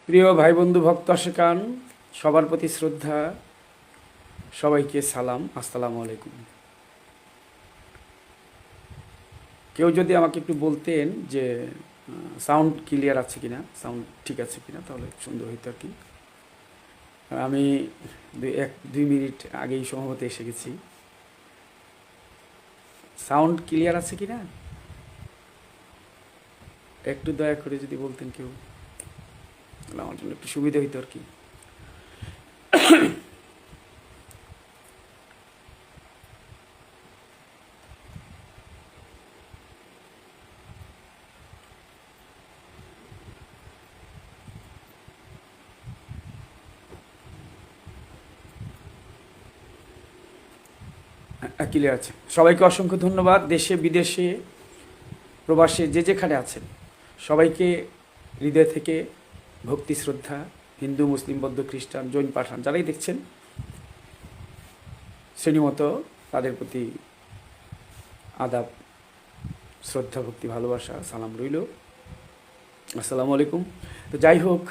প্রিয় ভাই বন্ধু ভক্ত আশিকান, সবার প্রতি শ্রদ্ধা, সবাইকে সালাম, আসসালামু আলাইকুম। কেউ যদি আমাকে একটু বলতেন যে সাউন্ড ক্লিয়ার আছে কিনা, সাউন্ড ঠিক আছে কিনা, তাহলে সুন্দর হইতো আর কি। আমি 1-2 মিনিট আগেই সম্ভবত এসে গেছি। সাউন্ড ক্লিয়ার আছে কিনা একটু দয়া করে যদি বলতেন কেউ, তাহলে আমার জন্য একটু সুবিধা হইতো আর কি। ক্লিয়ার আছে। সবাইকে অসংখ্য ধন্যবাদ। দেশে বিদেশে প্রবাসে যে যেখানে আছেন সবাইকে হৃদয় থেকে ভক্তি শ্রদ্ধা, হিন্দু মুসলিম বৌদ্ধ খ্রিস্টান জৈন পাঠান যারাই দেখছেন শ্রেণীমতো তাদের প্রতি আদাব, শ্রদ্ধা, ভক্তি, ভালোবাসা, সালাম রইল। আসসালামু আলাইকুম। তো যাই হোক,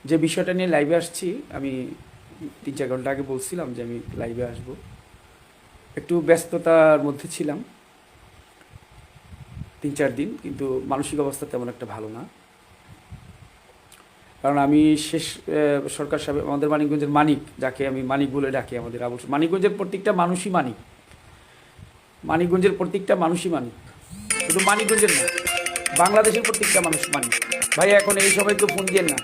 যে বিষয়টা নিয়ে লাইভে আসছি, আমি 3-4 ঘন্টা আগে বলছিলাম যে আমি লাইভে আসব। একটু ব্যস্ততার মধ্যে ছিলাম 3-4 দিন, কিন্তু মানসিক অবস্থা তেমন একটা ভালো না। কারণ আমি শেষ সরকার সাহেব, আমাদের মানিকগঞ্জের মানিক, যাকে আমি মানিক বলে ডাকি, আমাদের মানিকগঞ্জের প্রত্যেকটা মানুষই মানিক, মানিকগঞ্জের প্রত্যেকটা মানুষই মানিক, শুধু মানিকগঞ্জের না, বাংলাদেশের প্রত্যেকটা মানুষ মানিক। ভাই এখন এই সবাইকে ফোন দিয়ে না,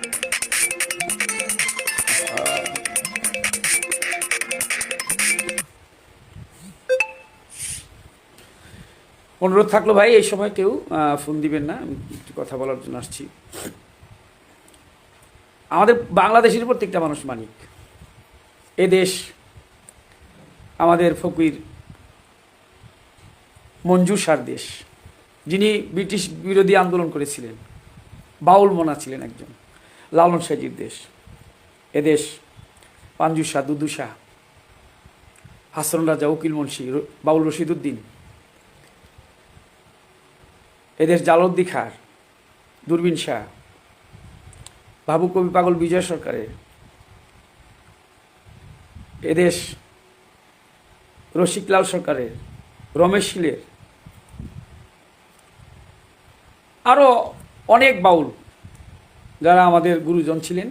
অনুরোধ থাকলো ভাই এই সময় কেউ ফোন দিবেন না, আমি একটু কথা বলার জন্য আসছি। আমাদের বাংলাদেশের প্রত্যেকটা মানুষ মানিক। এ দেশ আমাদের ফকির মঞ্জুষার দেশ, যিনি ব্রিটিশ বিরোধী আন্দোলন করেছিলেন, বাউল মোনা ছিলেন একজন, লালন সাজির দেশ। এদেশ পাঞ্জু শাহ, দুদু শাহ, হাসন রাজা, উকিল মুন্সি, বাউল রশিদুদ্দিন, এদেশ জালদ্দি খার, দূরবীন শাহ, বাবু কবি পাগল বিজয় সরকারের। এদেশ রসিকলাল সরকারের, রমেশ শীলের, আরও অনেক বাউল যারা আমাদের গুরুজন ছিলেন।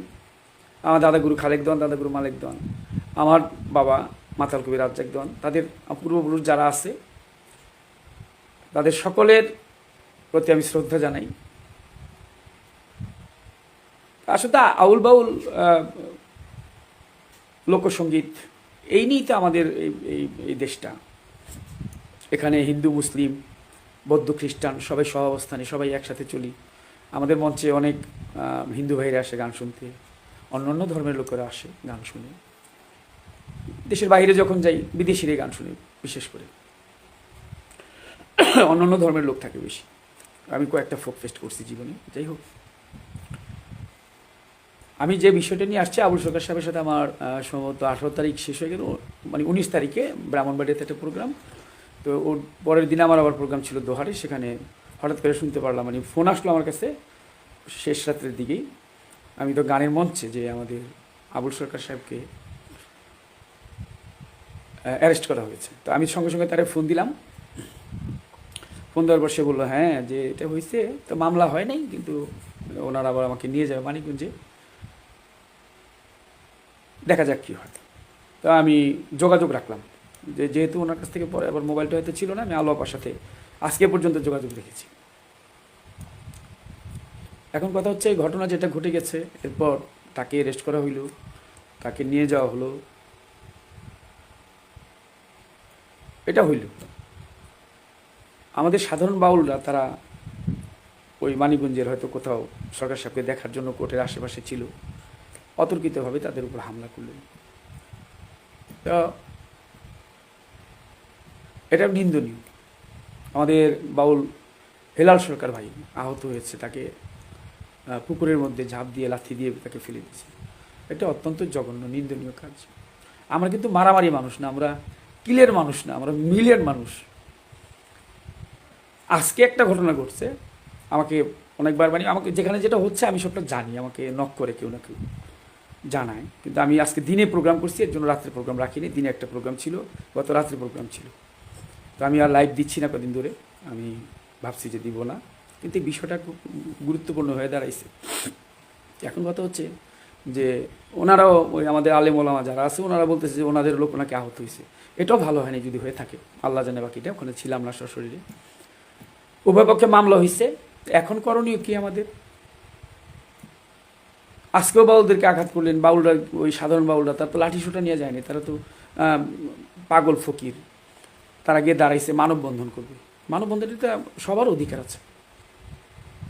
আমার দাদা গুরু খালেক দেওয়ান, দাদা গুরু মালেক দেওয়ান, আমার বাবা মাতাল কবি রাজ্জাক দেওয়ান, তাদের পূর্বপুরুষ যারা আছে তাদের সকলের প্রতি আমি শ্রদ্ধা জানাই। আসলে আউল বাউল লোকসঙ্গীত এই নিয়েই তো আমাদের এই দেশটা। এখানে হিন্দু মুসলিম বৌদ্ধ খ্রিস্টান সবাই সহাবস্থানে, সবাই একসাথে চলি। আমাদের মঞ্চে অনেক হিন্দু ভাইরা আসে গান শুনতে, অন্য ধর্মের লোকেরা আসে গান শুনে। দেশের বাইরে যখন যাই বিদেশিরাই গান শুনে, বিশেষ করে অন্য ধর্মের লোক থাকে বেশি। আমি কয়েকটা ফোক ফেস্ট করছি জীবনে। যাই হোক, আমি যে বিষয়টা নিয়ে আসছি, আবুল সরকার সাহেবের সাথে আমার সম্ভবত 18 তারিখ শেষ হয়ে গেল, মানে 19 তারিখে ব্রাহ্মণবাড়িয়াতে একটা প্রোগ্রাম। তো ওর পরের দিন আমার আবার প্রোগ্রাম ছিল দোহারে, সেখানে হঠাৎ করে শুনতে পারলাম, মানে ফোন আসলো আমার কাছে শেষ রাত্রের দিকেই, আমি তো গানের মঞ্চে, যে আমাদের আবুল সরকার সাহেবকে অ্যারেস্ট করা হয়েছে। তো আমি সঙ্গে সঙ্গে তারা ফোন দিলাম। ফোন দেওয়ার পর সে বললো হ্যাঁ যে এটা হয়েছে, তো মামলা হয় নাই, কিন্তু ওনারা আবার আমাকে নিয়ে যাবে মানিকগঞ্জে, দেখা যাক কী হয়। তো আমি যোগাযোগ রাখলাম, যেহেতু ওনার কাছ থেকে পরে আবার মোবাইলটা হয়তো ছিল না, আমি আলো আপার সাথে আজকে পর্যন্ত যোগাযোগ রেখেছি। এখন কথা হচ্ছে, এই ঘটনা যেটা ঘটে গেছে, এরপর তাকে অ্যারেস্ট করা হইল, তাকে নিয়ে যাওয়া হলো, এটা হইল। আমাদের সাধারণ বাউলরা তারা ওই মানিকগঞ্জের হয়তো কোথাও সরকার সাহেবকে দেখার জন্য কোর্টের আশেপাশে ছিল, অতর্কিতভাবে তাদের উপর হামলা করলেন। তো এটা নিন্দনীয়। আমাদের বাউল হেলাল সরকার ভাই আহত হয়েছে, তাকে পুকুরের মধ্যে ঝাঁপ দিয়ে লাথি দিয়ে তাকে ফেলে দিয়েছে। এটা অত্যন্ত জঘন্য নিন্দনীয় কাজ। আমরা কিন্তু মারামারি মানুষ না, আমরা কিলের মানুষ না, আমরা মিলের মানুষ। আজকে একটা ঘটনা ঘটছে, আমাকে অনেকবার মানে আমাকে যেখানে যেটা হচ্ছে আমি সবটা জানি, আমাকে নক করে কেউ না কেউ জানায়। কিন্তু আমি আজকে দিনে প্রোগ্রাম করছি, এর জন্য রাত্রে প্রোগ্রাম রাখিনি। দিনে একটা প্রোগ্রাম ছিল, গত রাত্রে প্রোগ্রাম ছিল। তো আমি আর লাইভ দিচ্ছি না কদিন ধরে, আমি ভাবছি যে দিব না। কিন্তু এই বিষয়টা খুব গুরুত্বপূর্ণ হয়ে দাঁড়াইছে। এখন কথা হচ্ছে যে ওনারাও ওই আমাদের আলেম ওলামা যারা আছে ওনারা বলতেছে যে ওনাদের লোক ওনাকে আহত হয়েছে। এটাও ভালো হয়নি যদি হয়ে থাকে, আল্লাহ জানে বাকিটা, ওখানে ছিলাম না সশরীরে। উভয় পক্ষে মামলা হয়েছে। এখন করণীয় কি আমাদের? আজকেও বাউলদেরকে আঘাত করলেন, বাউলরা ওই সাধারণ বাউলরা, তারা তো লাঠিসোঁটা নিয়ে যায়নি, তারা তো পাগল ফকির, তারা গিয়ে দাঁড়াইছে মানববন্ধন করবে। মানববন্ধনে তো সবার অধিকার আছে,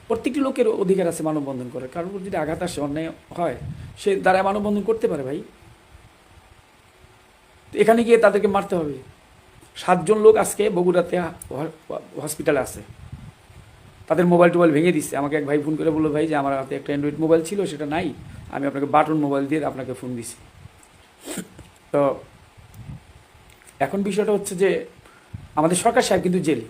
প্রত্যেকটি লোকের অধিকার আছে মানববন্ধন করে। কারোর উপর যদি আঘাত আসে, অন্যায় হয়, সে দ্বারা মানববন্ধন করতে পারে ভাই। এখানে গিয়ে তাদেরকে মারতে হবে। 7 জন লোক আজকে বগুড়াতে হসপিটালে আছে, তাদের মোবাইল টোবাইল ভেঙে দিচ্ছে। আমাকে এক ভাই ফোন করে বললো, ভাই যে আমার হাতে একটা অ্যান্ড্রয়েড মোবাইল ছিল, সেটা নাই, আমি আপনাকে বাটন মোবাইল দিয়ে আপনাকে ফোন দিছি। তো এখন বিষয়টা হচ্ছে যে আমাদের সরকার সাহেব কিন্তু জেলে,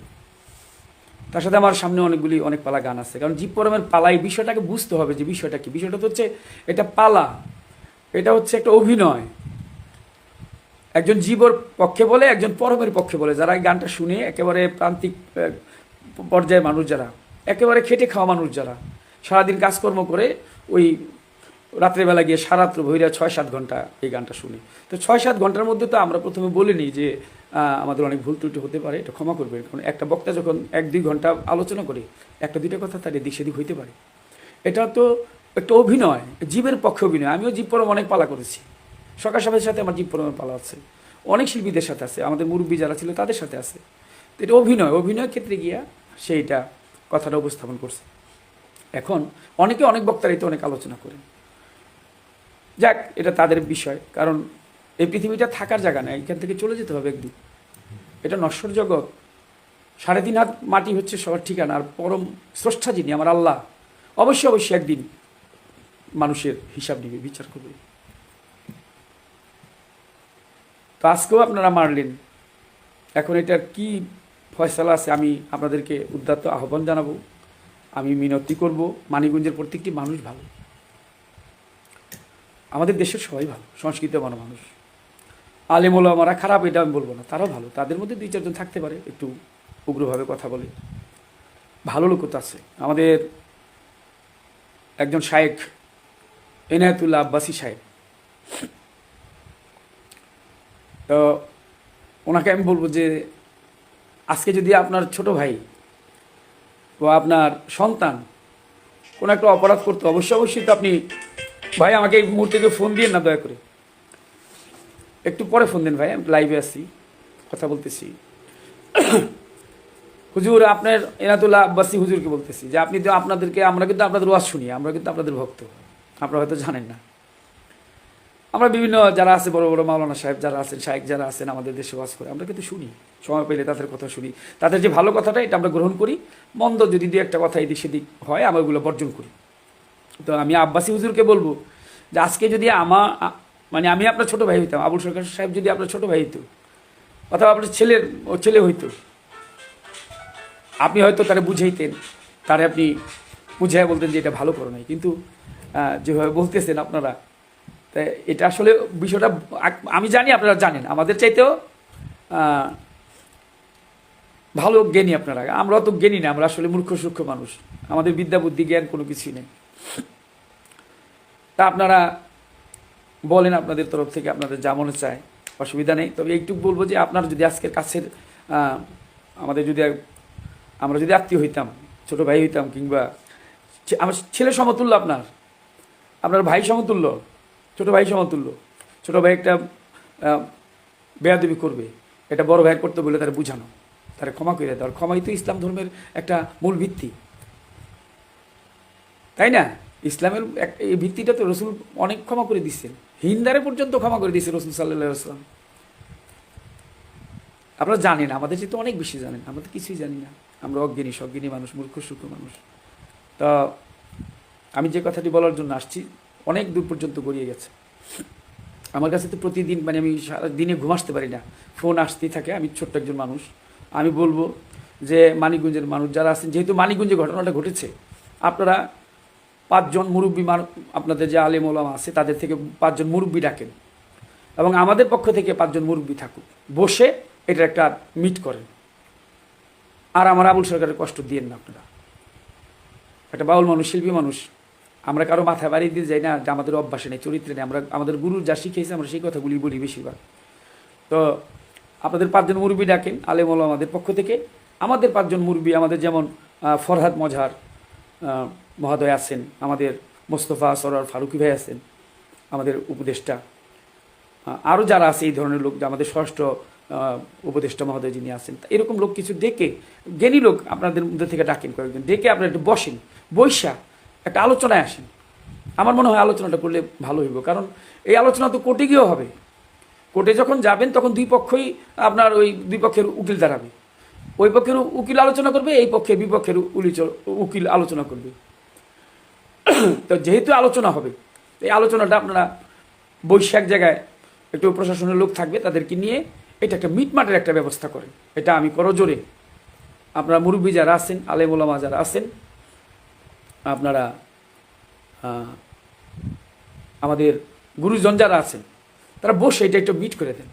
তার সাথে আমার সামনে অনেক পালা গান আছে। কারণ জীব পরমের পালা, এই বিষয়টাকে বুঝতে হবে যে বিষয়টা কি। বিষয়টা তো হচ্ছে এটা পালা, এটা হচ্ছে একটা অভিনয়। একজন জীবর পক্ষে বলে, একজন পরমের পক্ষে বলে। যারা এই গানটা শুনে, একেবারে প্রান্তিক পর্যায়ে মানুষ, যারা একেবারে খেটে খাওয়া মানুষ, যারা সারাদিন কাজকর্ম করে ওই রাত্রেবেলা গিয়ে সারাত্র ভৈরা 6-7 ঘন্টা এই গানটা শুনি। তো 6-7 ঘন্টার মধ্যে তো আমরা প্রথমে বলিনি যে আমাদের অনেক ভুল ত্রুটি হতে পারে, এটা ক্ষমা করবেন। কারণ একটা বক্তা যখন 1-2 ঘন্টা আলোচনা করে, 1-2টা কথা তার এদিক সেদিক হইতে পারে। এটা তো একটা অভিনয়, জীবের পক্ষে অভিনয়। আমিও জীব পরম অনেক পালা করেছি, সরকার সাহেবের সাথে আমার জীব পরমের পালা আছে, অনেক শিল্পীদের সাথে আছে, আমাদের মুরব্বী যারা ছিল তাদের সাথে আছে। তো এটা অভিনয় ক্ষেত্রে গিয়া সেইটা কথাটা উপস্থাপন করছে। এখন অনেক বক্তারাই তো অনেক আলোচনা করেন, যাক এটা তাদের বিষয়। কারণ এই পৃথিবীটা থাকার জায়গা না, এখান থেকে চলে যেতে হবে একদিন। এটা নশ্বর জগৎ, 3.5 হাত মাটি হচ্ছে সবার ঠিকানা। আর পরম স্রষ্টা যিনি, আমার আল্লাহ, অবশ্যই একদিন মানুষের হিসাব নিবে, বিচার করবে। তো আজকেও আপনারা মারলেন, এখন এটার কি ফয়সালা আছে আমি আপনাদেরকে উদাত্ত আহ্বান জানাবো, আমি মিনতি করব। মানিকগঞ্জের প্রত্যেকটি মানুষ ভালো, আমাদের দেশের সবাই ভালো, সংস্কৃতিবান মানুষ। আলেম ওলামারা খারাপ এটা আমি বলবো না, তারাও ভালো। তাদের মধ্যে 2-4 জন থাকতে পারে একটু উগ্রভাবে কথা বলে, ভালো লোকও তো আছে। আমাদের একজন শায়েখ এনায়েতুল্লাহ আব্বাসী সাহেব, তো ওনাকে আমি বলবো যে আজকে যদি আপনার ছোট ভাই বা আপনার সন্তান কোনো একটা অপরাধ করতো, অবশ্যই তো আপনি, ভাই আমাকে এই মুহূর্তে ফোন দিয়ে না, দয়া করে একটু পরে ফোন দেন ভাই, আমি লাইভে আছি, কথা বলতেছি। হুজুর, আপনার এনাতুল্লাহ আব্বাসী হুজুরকে বলতেছি যে আপনি তো আপনাদেরকে, আমরা কিন্তু আপনাদের ওয়াজ শুনি, আমরা কিন্তু আপনাদের ভক্ত, আপনারা হয়তো জানেন না। আমরা বিভিন্ন যারা আছে, বড় বড় মাওলানা সাহেব যারা আছেন, শায়েখ যারা আছেন আমাদের দেশে ওয়াজ করে, আমরা কিন্তু শুনি, সময় পেলে তাদের কথা শুনি। তাদের যে ভালো কথাটা এটা আমরা গ্রহণ করি, মন্দ যদি 2-1টা কথা এদিক সেদিক হয় আমরা ওগুলো বর্জন করি। তো আমি আব্বাসী হুজুরকে বলবো যে আজকে যদি মানে আমি আপনার ছোট ভাই হইতাম, আবুল সরকার সাহেব যদি আপনার ছোট ভাই হইতো, অথবা আপনার ছেলে হইতো, আপনি হয়তো তারা বুঝাইতেন, তারে আপনি বুঝাই বলতেন যে এটা ভালো করো নাই। কিন্তু যেভাবে বলতেছেন আপনারা, তাই এটা আসলে বিষয়টা আমি জানি আপনারা জানেন, আমাদের চাইতেও ভালো জ্ঞানী আপনারা। আমরা তো জ্ঞানী না, আমরা আসলে মূর্খ সূক্ষ্ম মানুষ, আমাদের বিদ্যা বুদ্ধি জ্ঞান কোনো কিছুই নেই। তা আপনারা বলেন আপনাদের তরফ থেকে আপনাদের যা মনে চায়, অসুবিধা নেই। তবে এইটুকু বলবো যে আপনার যদি আজকের কাছের আমরা যদি আত্মীয় হইতাম, ছোট ভাই হইতাম, কিংবা আমার ছেলে সমতুল্য, আপনার ভাই সমতুল্য, ছোট ভাই সমতুল্য, ছোট ভাই একটা বেয়াদবি করবে, এটা বড় ভাইয়ের করতে বলে তারা বুঝানো, তারা ক্ষমা করে দেওয়ার। ক্ষমাই তো ইসলাম ধর্মের একটা মূল ভিত্তি, তাই না? ইসলামের এই ভিত্তিটা তো রসুল অনেক ক্ষমা করে দিচ্ছেন, হিন্দারে পর্যন্ত ক্ষমা করে দিচ্ছে রসুল সাল্লাল্লাহু আলাইহি ওয়াসাল্লাম। আপনারা জানেন, আমাদের চেয়ে তো অনেক বেশি জানেন, আমরা তো কিছুই জানি না, আমরা সজ্ঞানী মানুষ, মূর্খ সূক্ষ্ম মানুষ। তা আমি যে কথাটি বলার জন্য আসছি অনেক দূর পর্যন্ত গড়িয়ে গেছে। আমার কাছে তো প্রতিদিন, মানে আমি সারা দিনে ঘুম আসতে পারি না, ফোন আসতেই থাকে। আমি ছোট্ট একজন মানুষ, আমি বলবো যে মানিকগঞ্জের মানুষ যারা আছেন, যেহেতু মানিকগঞ্জে ঘটনাটা ঘটেছে, আপনারা 5 জন মুরব্বী আপনাদের যে আলেম ওলামা আছে তাদের থেকে 5 জন মুরব্বী ডাকেন এবং আমাদের পক্ষ থেকে 5 জন মুরব্বী থাকুক, বসে এটা একটা মিট করেন। আর আমার আবুল সরকারের কষ্ট দিয়েন না আপনারা। একটা বাউল মানুষ, শিল্পী মানুষ, আমরা কারো মাথায় বাড়ি দিয়ে যাই না যে আমাদের অভ্যাসে নেই, চরিত্রে নেই। আমরা আমাদের গুরুর যা শিখেছি আমরা সেই কথাগুলি বলি বেশিরভাগ। তো আপনাদের 5 জন মুরব্বী ডাকেন আলেম ওলামাদের পক্ষ থেকে। আমাদের 5 জন মুরব্বী, আমাদের যেমন ফরহাদ মজহার মহোদয় আছেন, আমাদের মোস্তফা সরোয়ার ফারুকি ভাই আছেন, আমাদের উপদেষ্টা, আরও যারা আছে এই ধরনের লোক, আমাদের ষষ্ঠ উপদেষ্টা মহোদয় যিনি আছেন, এরকম লোক কিছু ডেকে, জ্ঞানী লোক আপনাদের মধ্যে থেকে ডাকেন কয়েকজন, ডেকে আপনারা একটু বসেন, বৈশা একটা আলোচনায় আসেন। আমার মনে হয় আলোচনাটা করলে ভালো হইব, কারণ এই আলোচনা তো কোর্টে গিয়েও হবে। কোর্টে যখন যাবেন তখন দুই পক্ষই আপনার ওই দুই পক্ষের উকিল দাঁড়াবে, ওই পক্ষের উকিল আলোচনা করবে, এই পক্ষের বিপক্ষের উকিল আলোচনা করবে। তো যেহেতু আলোচনা হবে, এই আলোচনাটা আপনারা বৈশাখ জায়গায় একটু প্রশাসনের লোক থাকবে, তাদেরকে নিয়ে এটা একটা মিটমাটের একটা ব্যবস্থা করেন। এটা আমি করজোরে আপনারা মুরব্বী যারা আছেন, আলেম ওলামা যারা আছেন, আপনারা আমাদের গুরুজন যারা আছেন, তারা বসে এটা একটু মিট করে দেন।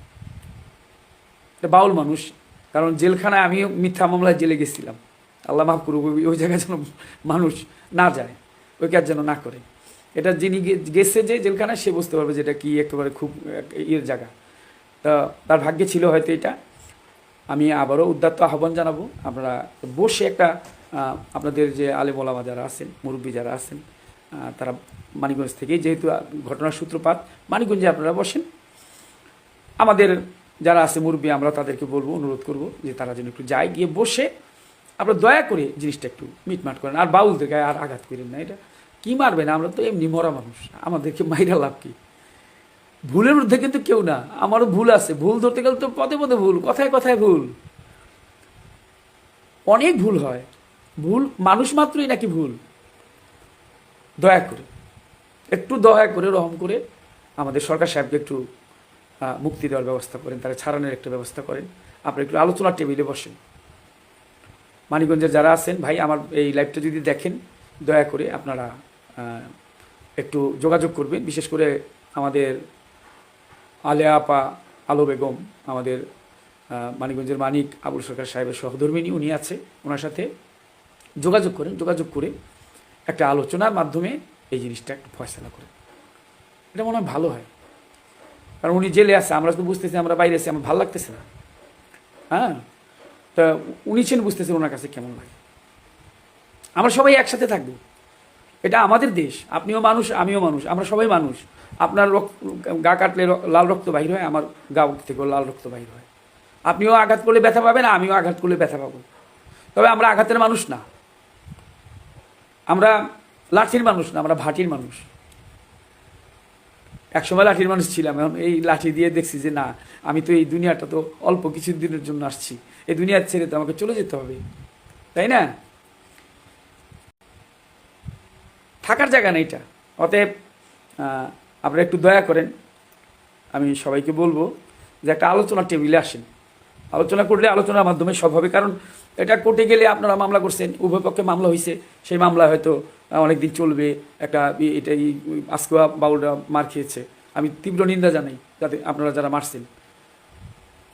এটা বাউল মানুষ, কারণ জেলখানায় আমিও মিথ্যা মামলায় জেলে গেছিলাম, আল্লাহ মাফ করুক, ওই জায়গায় যেন মানুষ না যায়, ওই কাজ যেন না করে। এটা যিনি গেছে যে জেলখানায় সে বুঝতে পারবে যে এটা কি একেবারে খুব ইয়ের জায়গা। তা তার ভাগ্যে ছিল হয়তো এটা। আমি আবারও উদ্যত আহ্বান জানাবো, আপনারা বসে একটা আপনাদের যে আলেম ওলামা যারা আছেন, মুরব্বী যারা আছেন, তারা মানিকগঞ্জ থেকে, যেহেতু ঘটনার সূত্রপাত মানিকগঞ্জে, আপনারা বসেন। আমাদের যারা আছে মুরব্বী, আমরা তাদেরকে বলবো, অনুরোধ করব যে তারা যেন একটু যায়, গিয়ে বসে আপনারা দয়া করে জিনিসটা একটু মিটমাট করেন। আর বাউলদের গায়ে আর আঘাত করেন না। এটা কি মারবে না, আমরা তো এমনি মরা মানুষ, আমাদেরকে মাইরা লাভ কি? ভুলের ঊর্ধ্বে কিন্তু কেউ না। আমারও ভুল আছে, ভুল ধরতে গেলে তো পদে পদে ভুল, কথায় কথায় ভুল, অনেক ভুল হয়। ভুল মানুষ মাত্রই নাকি ভুল? দয়া করে একটু দয়া করে রহম করে আমাদের সরকার সাহেবকে একটু মুক্তি দেওয়ার ব্যবস্থা করেন, তারা ছাড়ানোর একটা ব্যবস্থা করেন। আপনারা একটু আলোচনার টেবিলে বসেন। মানিকগঞ্জের যারা আছেন ভাই, আমার এই লাইভটা যদি দেখেন, দয়া করে আপনারা একটু যোগাযোগ করবেন। বিশেষ করে আমাদের আলেয়া আপা, আলো বেগম, আমাদের মানিকগঞ্জের মানিক আবুল সরকার সাহেবের সহধর্মিনী, উনি আছে, ওনার সাথে যোগাযোগ করেন। যোগাযোগ করে একটা আলোচনার মাধ্যমে এই জিনিসটা একটু ফয়সলা করেন। এটা মনে হয় ভালো হয়, কারণ উনি জেলে আছে, আমরা তো বুঝতেছি, আমরা বাইরে আছি, আমার ভালো লাগতেছে না। হ্যাঁ, তা উনি ছেন বুঝতেছেন ওনার কাছে কেমন লাগে। আমরা সবাই একসাথে থাকবো, এটা আমাদের দেশ। আপনিও মানুষ, আমিও মানুষ, আমরা সবাই মানুষ। আপনার গা কাটলে লাল রক্ত বাহির হয়, আমার গা থেকেও লাল রক্ত বাহির হয়। আপনিও আঘাত করলে ব্যথা পাবেন, আমিও আঘাত করলে ব্যথা পাবো। তবে আমরা আঘাতের মানুষ না, আমরা লাঠির মানুষ না, আমরা ভাটির মানুষ। একসময় লাঠির মানুষ ছিলাম, এখন এই লাঠি দিয়ে দেখছি যে না, আমি তো এই দুনিয়াটা তো অল্প কিছু দিনের জন্য আসছি, এই দুনিয়ার ছেড়ে তো আমাকে চলে যেতে হবে, তাই না? থাকার জায়গা নেই এটা। অতএব আপনারা একটু দয়া করেন, আমি সবাইকে বলবো যে একটা আলোচনার টেবিলে আসেন। আলোচনা করলে আলোচনার মাধ্যমে সব হবে। কারণ এটা কোর্টে গেলে আপনারা মামলা করছেন, উভয় পক্ষে মামলা হয়েছে, সেই মামলা হয়তো অনেক দিন চলবে। একটা এটা আজকে বাউলরা মার খেয়েছে, আমি তীব্র নিন্দা জানাই। যাতে আপনারা যারা মারছেন,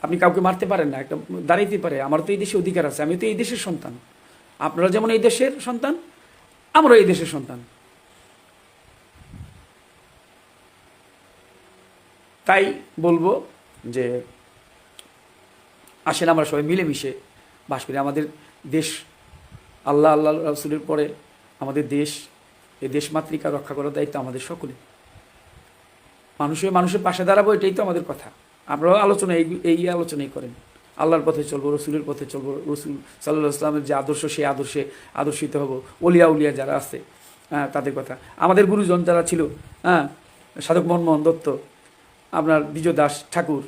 আপনি কাউকে মারতে পারেন না, একটা দাঁড়াইতে পারে। আমার তো এই দেশে অধিকার আছে, আমি তো এই দেশের সন্তান। আপনারা যেমন এই দেশের সন্তান, আমরাও এই দেশের সন্তান। তাই বলবো যে আসেন আমরা সবাই মিলেমিশে বাস করি। আমাদের দেশ, আল্লাহ আল্লাহ রাসূলের পরে আমাদের দেশ, এই দেশমাতৃকা রক্ষা করার দায়িত্ব আমাদের সকলে। মানুষের পাশে দাঁড়াবো, এটাই তো আমাদের কথা। আপনারাও আলোচনা এই আলোচনাই করেন। আল্লাহর পথে চলবো, রসুলের পথে চলবো, রসুল সাল্লাল্লাহু আলাইহি ওয়াসাল্লামের যে আদর্শ, সেই আদর্শে আদর্শিত হব। উলিয়া যারা আছে তাদের কথা, আমাদের গুরুজন যারা ছিল, সাধক মোহন দত্ত, আপনার বিজয় দাস ঠাকুর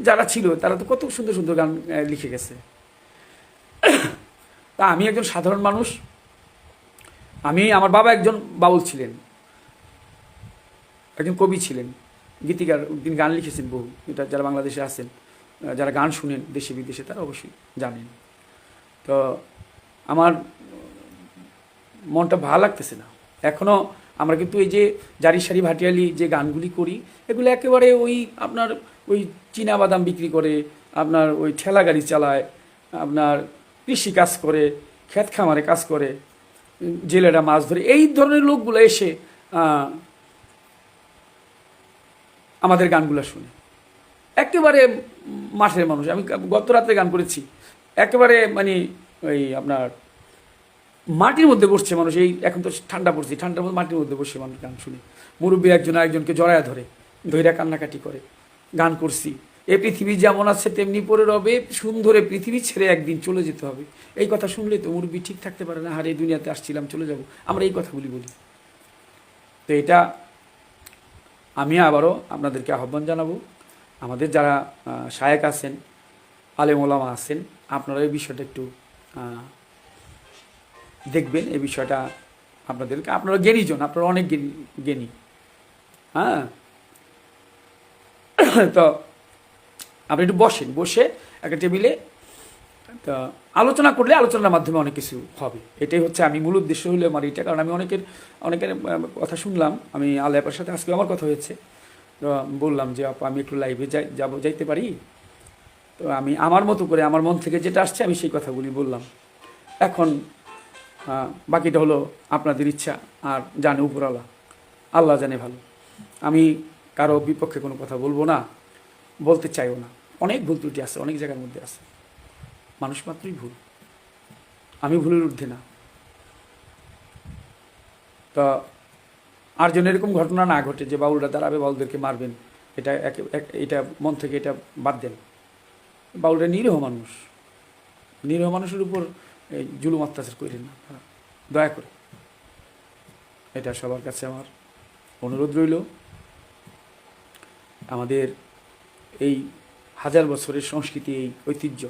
যারা ছিল, তারা তো কত সুন্দর সুন্দর গান লিখে গেছে। তা আমি একজন সাধারণ মানুষ, আমার বাবা একজন বাউল ছিলেন, একজন কবি ছিলেন, গীতিকার, তিনি গান লিখেছেন বহু। এটা যারা বাংলাদেশে আছেন, যারা গান শুনেন দেশে বিদেশে, তারা অবশ্যই জানেন। তো আমার মনটা ভালো লাগতেছে না। এখনও আমরা কিন্তু এই যে জারি সারি ভাটিয়ালি যে গানগুলি করি, এগুলো একেবারে ওই আপনার ওই চীনা বাদাম বিক্রি করে, আপনার ওই ঠেলা গাড়ি চালায়, আপনার কৃষি কাজ করে, ক্ষেত খামারে কাজ করে, জেলেরা মাছ ধরে, এই ধরনের লোকগুলো এসে আমাদের গানগুলো শুনে। একেবারে মাঠের মানুষ। আমি গত রাত্রে গান করেছি, একেবারে মানে ওই আপনার মাটির মধ্যে বসছে মানুষ। এই এখন তো ঠান্ডা পড়ছে, ঠান্ডার মধ্যে মাটির মধ্যে বসে মানুষ গান শুনে। মুরব্বী একজন আরেকজনকে জড়ায়া ধরে ধৈরা কান্নাকাটি করে গান করছি। এই পৃথিবী যেমন আছে তেমনি পড়ে রবে, সুন্দরে পৃথিবী ছেড়ে একদিন চলে যেতে হবে। এই কথা শুনলে তো মুরব্বী ঠিক থাকতে পারে না, আর এই দুনিয়াতে আসছিলাম চলে যাব, আমরা এই কথাগুলি বলি। তো এটা আমি আবারও আপনাদেরকে আহ্বান জানাবো, আমাদের যারা শায়েক আছেন, আলেম ওলামা আছেন, আপনারা এই বিষয়টা একটু দেখবেন। এই বিষয়টা আপনাদেরকে, আপনারা জ্ঞানীজন, আপনারা অনেক জ্ঞানী, হ্যাঁ। তো আপনি একটু বসেন, বসে একটা টেবিলে তা আলোচনা করলে আলোচনার মাধ্যমে অনেক কিছু হবে। এটাই হচ্ছে আমি মূল উদ্দেশ্য হলো আমার এটা। কারণ আমি অনেকের কথা শুনলাম। আমি আল্লাহর সাথে আজকে আমার কথা হয়েছে, তো বললাম যে আপা আমি একটু লাইভে যাইতে পারি। তো আমি আমার মতো করে আমার মন থেকে যেটা আসছে আমি সেই কথাগুলি বললাম। এখন বাকিটা হলো আপনাদের ইচ্ছা, আর জানে উপরওয়ালা, আল্লাহ জানে ভালো। আমি কারো বিপক্ষে কোনো কথা বলবো না, বলতে চাইও না। অনেক ভুল ত্রুটি আছে, অনেক জায়গার মধ্যে আছে, মানুষ মাত্রই ভুল, আমি ভুলের ঊর্ধ্বে না। তো আর যেন এরকম ঘটনা না ঘটে যে বাউলরা দাঁড়াবে বাউলদেরকে মারবেন, এটা এটা মন থেকে এটা বাদ দেন। বাউলরা নিরীহ মানুষ, নিরীহ মানুষের উপর জুলুম অত্যাচার করেন না, দয়া করে। এটা সবার কাছে আমার অনুরোধ রইল। আমাদের এই হাজার বছরের সংস্কৃতি, এই ঐতিহ্য,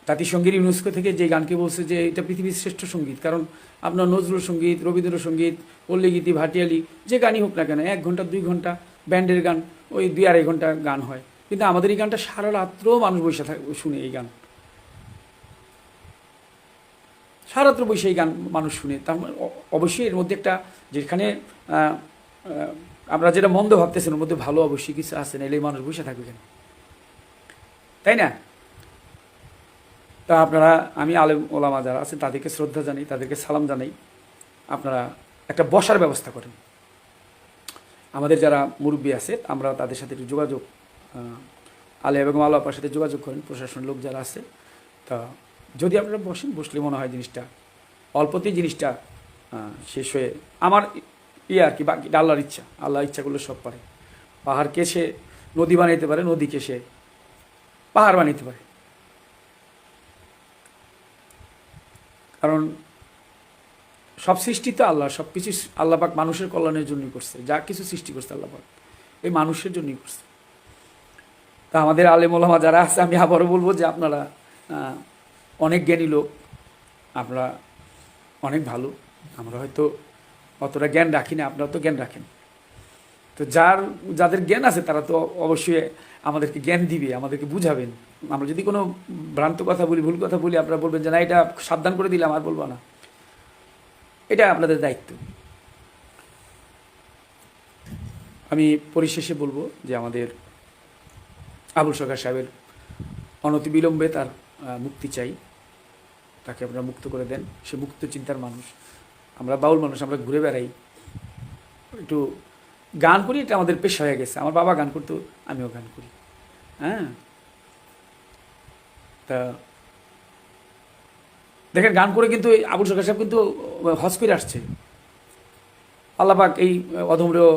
জাতিসংঘের ইউনেস্কো থেকে যে গানকে বলছে যে এটা পৃথিবীর শ্রেষ্ঠ সঙ্গীত। কারণ আপনার নজরুল সঙ্গীত, রবীন্দ্রসঙ্গীত, পল্লীগীতি, ভাটিয়ালি যে গানই হোক না কেন, 1 ঘন্টা 2 ঘন্টা, ব্যান্ডের গান ওই 2-2.5 ঘন্টা গান হয়। কিন্তু আমাদের এই গানটা সারা রাত্র মানুষ বসে শুনে, এই গান সারা রাত্র বসে এই গান মানুষ শুনে। তার অবশ্যই এর মধ্যে একটা, যেখানে আমরা যেটা মন্দ ভাবতেছেন ওর মধ্যে ভালো অবশ্যই কিছু আছে, না এলে মানুষ বসে থাকবে কেন, তাই না? তা আপনারা, আমি আলেম ওলামা যারা আছেন তাদেরকে শ্রদ্ধা জানাই, তাদেরকে সালাম জানাই। আপনারা একটা বসার ব্যবস্থা করেন। আমাদের যারা মুরব্বী আছে আমরা তাদের সাথে একটু যোগাযোগ, আলে এবং আলো আপার সাথে যোগাযোগ করেন, প্রশাসনের লোক যারা আছে। তা যদি আপনারা বসেন, বসলে মনে হয় জিনিসটা অল্পতেই জিনিসটা শেষ হয়ে, আমার আর কি, বাকি আল্লাহর ইচ্ছা। আল্লাহ ইচ্ছা করলে সব পারে। পাহাড়কে সে নদী বানাইতে পারে, নদীকে সে পাহাড় বানাইতে পারে। কারণ সব সৃষ্টি তো আল্লাহ, সব কিছু আল্লাহ পাক মানুষের কল্যাণের জন্যই করছে। যা কিছু সৃষ্টি করছে আল্লাহ পাক এই মানুষের জন্যই করছে। তা আমাদের আলেম ওলামা যারা আছে, আমি আবারও বলবো যে আপনারা অনেক জ্ঞানী লোক, আপনারা অনেক ভালো। আমরা হয়তো অতটা জ্ঞান রাখি না, আপনারা তো জ্ঞান রাখেন। তো যাদের জ্ঞান আছে তারা তো অবশ্যই আমাদেরকে জ্ঞান দিবে, আমাদেরকে বুঝাবেন। আমরা যদি কোনো ভ্রান্ত কথা বলি, ভুল কথা বলি, আপনারা বলবেন যে না এটা সাবধান করে দিলাম, আর বলবো না। এটা আপনাদের দায়িত্ব। আমি পরিশেষে বলবো যে আমাদের আবুল সরকার সাহেবের অনতিবিলম্বে তার মুক্তি চাই। তাকে আপনারা মুক্ত করে দেন। সে মুক্ত চিন্তার মানুষ। আমরা বাউল মানুষ, আমরা ঘুরে বেড়াই, একটু গান করি, এটা আমাদের পেশা হয়ে গেছে। আমার বাবা গান করতো, আমিও গান করি, হ্যাঁ। তা দেখেন গান করে কিন্তু আবুল সরকার সাহেব কিন্তু হজ করে আসছে। আল্লাহ পাক এই অধমরেও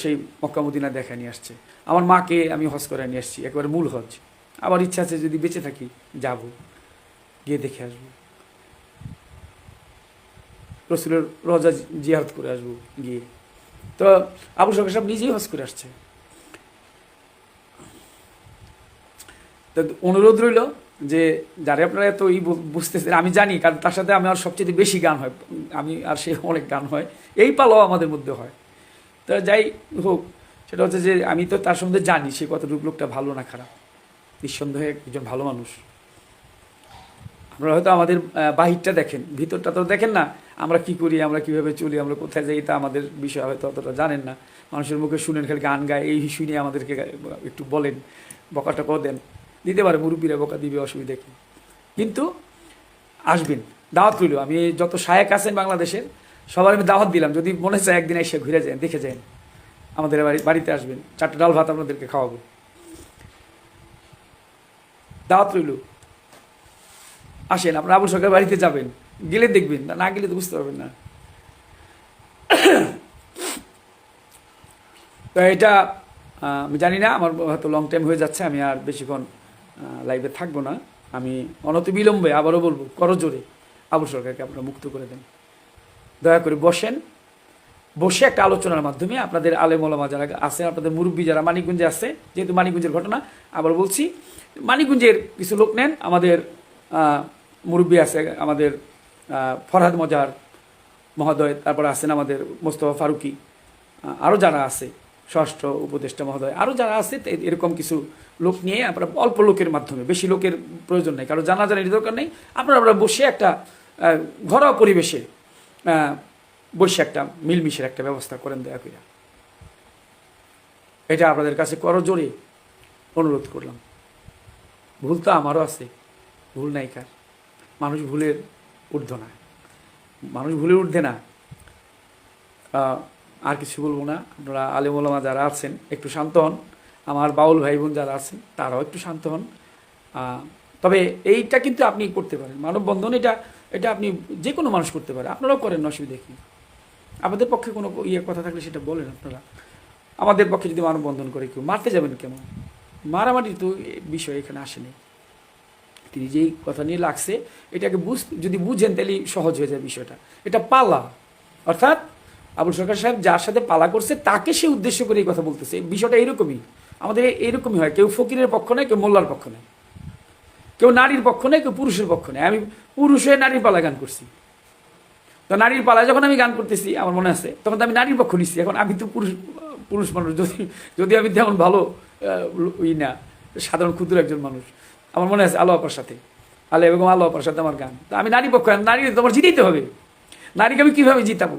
সেই মক্কা মদিনা দেখা নিয়ে আসছে। আমার মাকে আমি হজ করে নিয়ে আসছি, একেবারে মূল হজ। আবার ইচ্ছা আছে যদি বেঁচে থাকি যাব, গিয়ে দেখে আসবো, রসুলের রোজা জিয়ারত করে আসবো গিয়ে। তো আবুল সরকার সাহেব নিজেই হজ করে আসছে। তো অনুরোধ রইল যে যারা আপনারা এত বুঝতেছেন, আমি জানি, কারণ তার সাথে আমার সবচেয়ে বেশি গান হয়, আমি আর সে অনেক গান হয়, এই পালাও আমাদের মধ্যে হয়। তো যাই হোক, সেটা হচ্ছে যে আমি তো তার সম্বন্ধে জানি সে কতটুকু লোকটা ভালো না খারাপ। নিঃসন্দেহে একজন ভালো মানুষ। আপনারা হয়তো আমাদের বাহিরটা দেখেন, ভিতরটা তো দেখেন না। আমরা কি করি, আমরা কিভাবে চলি, আমরা কোথায় যাই, তা আমাদের বিষয় হয়তো অতটা জানেন না। মানুষের মুখে শুনেন, খালি গান গায়, এই শুনে আমাদেরকে একটু বলেন, বকাটা দেন, দিতে পারে, মুরব্বীরা বকা দিবে, অসুবিধা কি। কিন্তু আসবেন, দাওয়াত রইল। আমি যত শায়েক আছেন বাংলাদেশের সবার আমি দাওয়াত দিলাম, যদি মনে চায় একদিন এসে ঘুরে যান, দেখে যান, আমাদের বাড়িতে আসবেন, 4টা ডাল ভাত আপনাদেরকে খাওয়াবো, দাওয়াত রইল। আসেন, আপনার আবুল সরকার বাড়িতে যাবেন, গেলে দেখবেন, না গেলে তো বুঝতে পারবেন না। তো এটা আমি জানি না, আমার হয়তো লং টাইম হয়ে যাচ্ছে, আমি আর বেশিক্ষণ লাইভে থাকবো না। আমি অনতিবিলম্বে আবারও বলবো, করজোরে আবুল সরকারকে আপনারা মুক্ত করে দেন। দয়া করে বসেন, বসে একটা আলোচনার মাধ্যমে আপনাদের আলেম ওলামা যারা আছে, আপনাদের মুরব্বী যারা মানিকগঞ্জে আছে, যেহেতু মানিকগঞ্জের ঘটনা আবার বলছি, মানিকগঞ্জের কিছু লোক নেন, আমাদের মুরব্বী আছে, আমাদের ফরহাদ মজার মহোদয়, তারপরে আছেন আমাদের মোস্তফা ফারুকি, আরও যারা আছে, ষষ্ঠ উপদেষ্টা মহোদয়, আরও যারা আছে, এরকম কিছু লোক নিয়ে আপনারা অল্প লোকের মাধ্যমে, বেশি লোকের প্রয়োজন নেই, কারো জানাজানির দরকার নেই, আপনারা বসে একটা ঘরোয়া পরিবেশে বসে একটা মিলমিশের একটা ব্যবস্থা করেন দয়া করে। এটা আপনাদের কাছে করজোরে অনুরোধ করলাম। ভুল তো আমারও আছে, ভুল নাই কার, মানুষ ভুলের ঊর্ধ্ব না, মানুষ ভুলের ঊর্ধ্বে না। আর কিছু বলবো না। আপনারা আলেম ওলামা যারা আছেন একটু শান্ত হন, আমার বাউল ভাই বোন যারা আছেন তারাও একটু শান্ত হন। তবে এইটা কিন্তু আপনি করতে পারেন, মানববন্ধন, এটা আপনি যে কোনো মানুষ করতে পারে, আপনারাও করেন, অসুবিধা কি। আপনাদের পক্ষে কোনো কথা থাকলে সেটা বলেন আপনারা। আমাদের পক্ষে যদি মানববন্ধন করে কেউ, মারতে যাবেন কেন? মারামারি তো বিষয় এখানে আসেনি। তিনি যেই কথা নিয়ে লাগছে এটাকে যদি বুঝেন তাহলে সহজ হয়ে যায় বিষয়টা। এটা পালা, অর্থাৎ আবুল সরকার সাহেব যার সাথে পালা করছে তাকে সে উদ্দেশ্য করে এই কথা বলতেছে। বিষয়টা এইরকমই, আমাদের এইরকমই হয়, কেউ ফকিরের পক্ষ নেয়, কেউ মোল্লার পক্ষ নেয়, কেউ নারীর পক্ষ নেয়, কেউ পুরুষের পক্ষ নেয়। আমি পুরুষ হয়ে নারীর পালা গান করছি, তো নারীর পালায় যখন আমি গান করতেছি আমার মনে আছে, তখন তো আমি নারীর পক্ষ নিচ্ছি। এখন আমি তো পুরুষ মানুষ, যদি আমি তেমন ভালো না, সাধারণ ক্ষুদ্র একজন মানুষ। আমার মনে আছে আলো আপার সাথে, আলো এবং আলো আপার সাথে আমার গান, তো আমি নারীর পক্ষ, নারী তোমার জিতেইতে হবে। নারীকে আমি কীভাবে জিতাবো?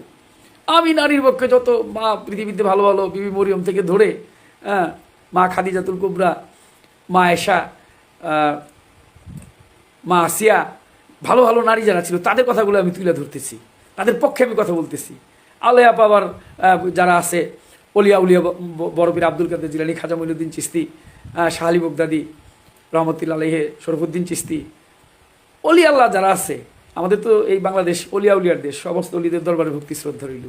আমি নারীর পক্ষে যত মা পৃথিবীতে ভালো ভালো, বিবি মরিয়ম থেকে ধরে মা খাদিজাতুল কুবরা, মা আয়েশা, মা আসিয়া, ভালো ভালো নারী যারা ছিল তাদের কথাগুলো আমি তুলে ধরতেছি, তাদের পক্ষে আমি কথা বলতেছি। আলেয়া পাবার যারা আছে, অলিয়া উলিয়া, বড়পীর আব্দুল কাদের জিলানী, খাজা মঈনুদ্দিন চিশতি, শাহ আলী বগদাদি রহমতুল্লাহ আলাইহি, শরফুদ্দিন চিশতি, অলি আল্লাহ যারা আছে, আমাদের তো এই বাংলাদেশ অলিয়া উলিয়ার দেশ, সমস্ত অলিদের দরবারে ভক্তি শ্রদ্ধা রইল।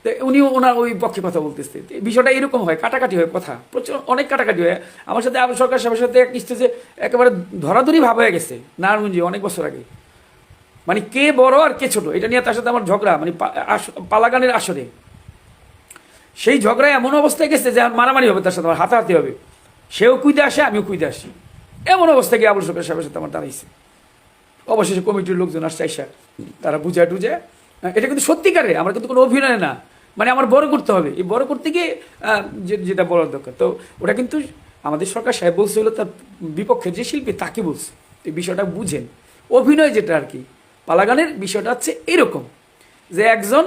তো উনিও ওনার ওই পক্ষে কথা বলতেছে। বিষয়টা এরকম হয়, কাটাকাটি হয়, কথা প্রচুর অনেক কাটাকাটি হয়। আমার সাথে আবুল সরকার সাহেবের সাথে এক স্টেজে একেবারে ধরাধরি ভাব হয়ে গেছে নারায়ণগঞ্জে অনেক বছর আগে। মানে কে বড় আর কে ছোট এটা নিয়ে তার সাথে আমার ঝগড়া, মানে পালাগানের আসরে। সেই ঝগড়ায় এমন অবস্থায় গেছে যে মারামারি হবে, তার সাথে আমার হাতাহাতি হবে, সেও কুইদে আসে, আমিও কুইদে আসি, এমন অবস্থায় গিয়ে আবুল সরকার সাহেবের সাথে আমার দাঁড়াইছে। অবশেষে কমিটির লোকজন আসছে, আইসা তারা বুঝায় টুঝে, এটা কিন্তু সত্যিকারে, আমার কিন্তু কোনো অভিনয় না, মানে আমার বড় করতে হবে, এই বড় করতে গিয়ে যেটা বলার দরকার। তো ওটা কিন্তু আমাদের সরকার সাহেব বলছে হলো তার বিপক্ষে যে শিল্পী তাকে বলছে, এই বিষয়টা বুঝেন। অভিনয় যেটা আর কি, পালাগানের বিষয়টা হচ্ছে এরকম যে একজন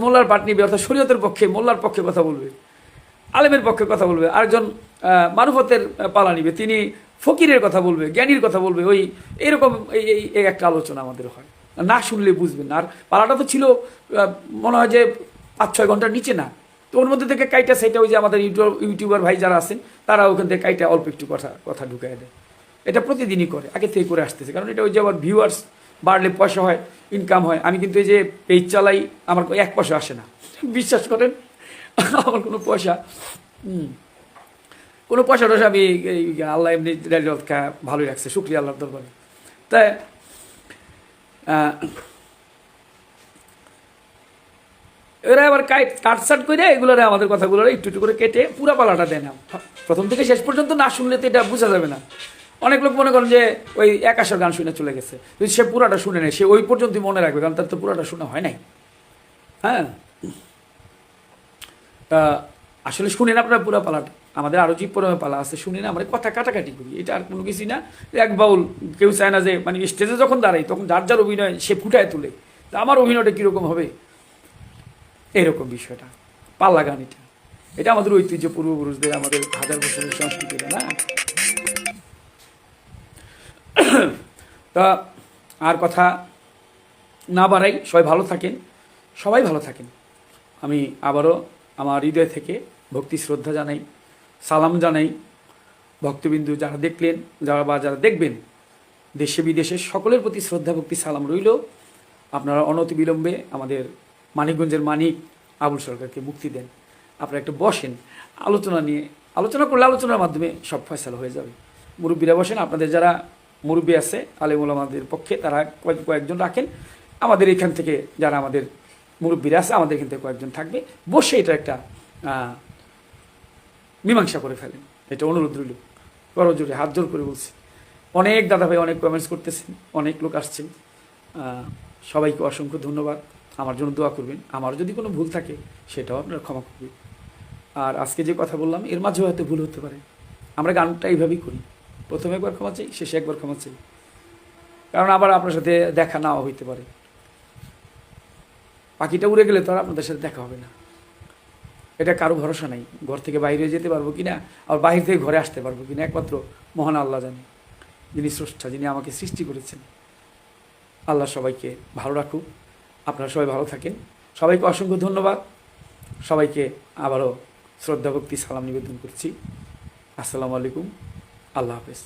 মোল্লার পাট নিবে, অর্থাৎ শরীয়তের পক্ষে, মোল্লার পক্ষে কথা বলবে, আলেমের পক্ষে কথা বলবে, আরেকজন মারুফতের পালা নিবে, তিনি ফকিরের কথা বলবে, জ্ঞানীর কথা বলবে, ওই এরকম এই একটা আলোচনা আমাদের হয়। না শুনলে বুঝবেন না। আর পালাটা তো ছিল মনে হয় যে 5-6 ঘন্টার নিচে না, তো ওর মধ্যে থেকে কাইটা সেটা ওই যে আমাদের ইউটিউবার ভাই যারা আছেন তারা ওখান থেকে কাইটা অল্প একটু কথা ঢুকাই দেয়। এটা প্রতিদিনই করে, আগে থেকে করে আসতেছে, কারণ এটা ওই যে আবার ভিউয়ার্স বাড়লে পয়সা হয়, ইনকাম হয়। আমি কিন্তু এই যে পেজ চালাই, আমার 1 পয়সা আসে না, বিশ্বাস করেন, আমার কোনো পয়সা টয়সা আমি, আল্লাহ এমনি ভালোই রাখছে, শুক্রিয়া আল্লাহর দরবারে। তাই এরা আবার কাটসাট করে এগুলোরে আমাদের কথাগুলো একটু একটু করে কেটে পুরা পালাটা দেয় না, প্রথম থেকে শেষ পর্যন্ত না শুনলে তো এটা বোঝা যাবে না। অনেক লোক মনে করেন যে ওই একাশার গান শুনে চলে গেছে, যদি সে পুরাটা শুনে নেয় সে ওই পর্যন্তই মনে রাখবে, কারণ তার তো পুরাটা শোনা হয় নাই। হ্যাঁ, তা আসলে শুনেন আপনারা পুরা পালাটা। আমাদের আরও জীব পরমে পালা আছে, শুনি না, আমরা কথা কাটাকাটি করি, এটা আর কোনো কিছুই না। এক বাউল কেউ চায় না যে মানে স্টেজে যখন দাঁড়াই তখন যার যার অভিনয় সে ফুটায় তুলে, তা আমার অভিনয়টা কীরকম হবে, এরকম বিষয়টা। পাল্লা গান এটা আমাদের ঐতিহ্য, পূর্বপুরুষদের, আমাদের হাজার বছরের সংস্কৃতিটা না। তা আর কথা না বাড়াই, সবাই ভালো থাকেন, সবাই ভালো থাকেন। আমি আবারও আমার হৃদয় থেকে ভক্তি শ্রদ্ধা জানাই, সালাম জানাই ভক্তবিন্দু যারা দেখলেন, যারা দেখবেন, দেশে বিদেশে সকলের প্রতি শ্রদ্ধা ভক্তি সালাম রইল। আপনারা অনতিবিলম্বে আমাদের মানিকগঞ্জের মানিক আবুল সরকারকে মুক্তি দেন। আপনারা একটু বসেন, আলোচনা করলে আলোচনার মাধ্যমে সব ফয়সালা হয়ে যাবে। মুরব্বীরা বসেন, আপনাদের যারা মুরব্বী আছে আলেম ওলামাদের পক্ষে তারা কয়েকজন রাখেন, আমাদের এখান থেকে যারা আমাদের মুরব্বীরা আছে আমাদের এখান থেকে কয়েকজন থাকবে, বসে এটা একটা মীমাংসা করে ফেলেন। এটা অনুরোধ রইল, করজোরে হাত জোর করে বলছি। অনেক দাদা ভাই অনেক কমেন্টস করতেছেন, অনেক লোক আসছেন, সবাইকে অসংখ্য ধন্যবাদ। আমার জন্য দোয়া করবেন, আমার যদি কোনো ভুল থাকে সেটাও আপনারা ক্ষমা করবেন। আর আজকে যে কথা বললাম এর মাঝেও হয়তো ভুল হতে পারে, আমরা গানটা এইভাবেই করি, প্রথমে একবার ক্ষমা চাই, শেষে একবার ক্ষমা চাই, কারণ আবার আপনার সাথে দেখা নাও হইতে পারে। পাখিটা উড়ে গেলে তো আর আপনাদের সাথে দেখা হবে না, এটা কারো ভরসা নাই। ঘর থেকে বাইরে যেতে পারবো কি না, আর বাইরে থেকে ঘরে আসতে পারবো কি না, একমাত্র মহান আল্লাহ জানে, যিনি স্রষ্টা, যিনি আমাকে সৃষ্টি করেছেন। আল্লাহ সবাইকে ভালো রাখুক, আপনারা সবাই ভালো থাকেন। সবাইকে অসংখ্য ধন্যবাদ, সবাইকে আবারও শ্রদ্ধা ভক্তি সালাম নিবেদন করছি। আসসালামু আলাইকুম, আল্লাহ হাফেজ।